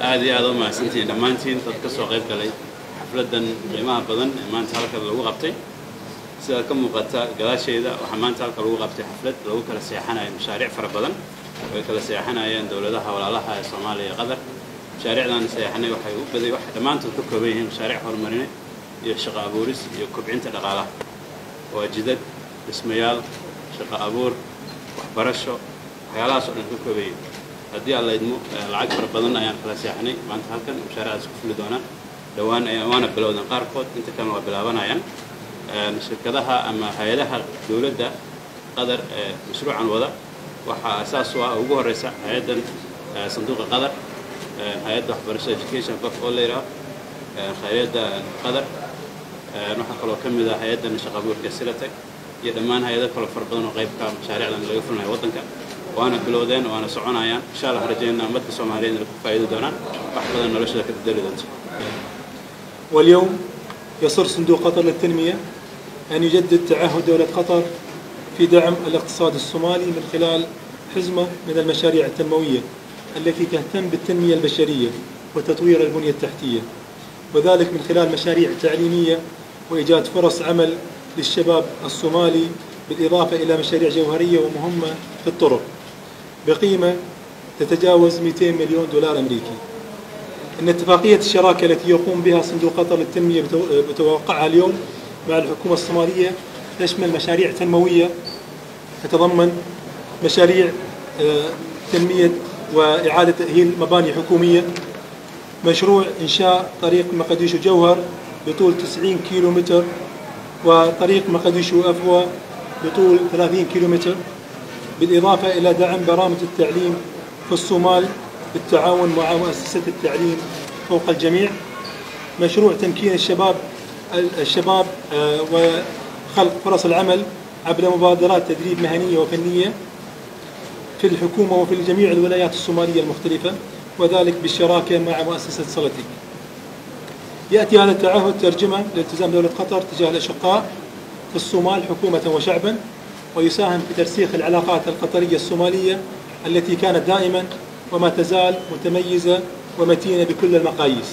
aad iyo aad u mahadsantihiin dhammaantiin dad ka soo qayb galay xafladan qiimaha badan ee maanta halkan lagu qabtay sida ka muuqata gadaasheeda waxaa maanta halkan lagu qabtay xaflad lagu kala seexanayo mashaariic fara badan oo ay kala seexanayeen dowladaha walaalaha ee Soomaaliya iyo Qatar mashaariicdan seexanay waxay u baday wax dhammaantood ka kooban yihiin mashaariic horumarineed iyo shaqo abuuris iyo kobcinta dhaqaalaha waa jidad dhismayaal shaqo abuur waxbarasho waxyaalahaas oo dhan ka kooban yihiin haddii alla idmo lacag fara badan ayaan kala seexanay maanta halkan mashaariicdaas ku fuli doonaan dhawaan waana bilowdan qaarkood inta kalena waa bilaabanayaan shirkadaha ama hay'adaha dowladda Qatar ee mashruucan wada waxaa asaas u ah ugu horeysa hay'adan sanduuqa Qatar hay'adda waxbarashada education qof oo leeyahay hay'adda Qatar waxaa kaloo ka mid ah hay'adan shaqo abuurka Silatec iyo dhammaan hay'ado kale fara badan oo qayb ka mashaariicdan laga fulinayo waddanka waana bilowdeen waana soconayaan insha Allah rajaynaa ummadda Soomaaliyeed inay ku faa'iido doonaan wax badan noloshooda ka bedeli doonto. واليوم يصر صندوق قطر للتنمية أن يجدد تعهد دولة قطر في دعم الاقتصاد الصومالي من خلال حزمة من المشاريع التنموية التي تهتم بالتنمية البشرية وتطوير البنية التحتية، وذلك من خلال مشاريع تعليمية وإيجاد فرص عمل للشباب الصومالي، بالإضافة إلى مشاريع جوهرية ومهمة في الطرق بقيمة تتجاوز 200 مليون دولار أمريكي. إن اتفاقية الشراكة التي يقوم بها صندوق قطر للتنمية بتوقعها اليوم مع الحكومة الصومالية تشمل مشاريع تنموية تتضمن مشاريع تنمية وإعادة تأهيل مباني حكومية، مشروع إنشاء طريق مقديشو جوهر بطول 90 كيلومتر وطريق مقديشو أفوى بطول 30 كيلومتر، بالإضافة إلى دعم برامج التعليم في الصومال بالتعاون مع مؤسسة التعليم فوق الجميع، مشروع تمكين الشباب وخلق فرص العمل عبر مبادرات تدريب مهنية وفنية في الحكومة وفي جميع الولايات الصومالية المختلفة، وذلك بالشراكة مع مؤسسة سلتك. يأتي هذا التعهد ترجمة لالتزام دولة قطر تجاه الأشقاء في الصومال حكومة وشعبا، ويساهم في ترسيخ العلاقات القطرية الصومالية التي كانت دائما وما تزال متميزة ومتينة بكل المقاييس.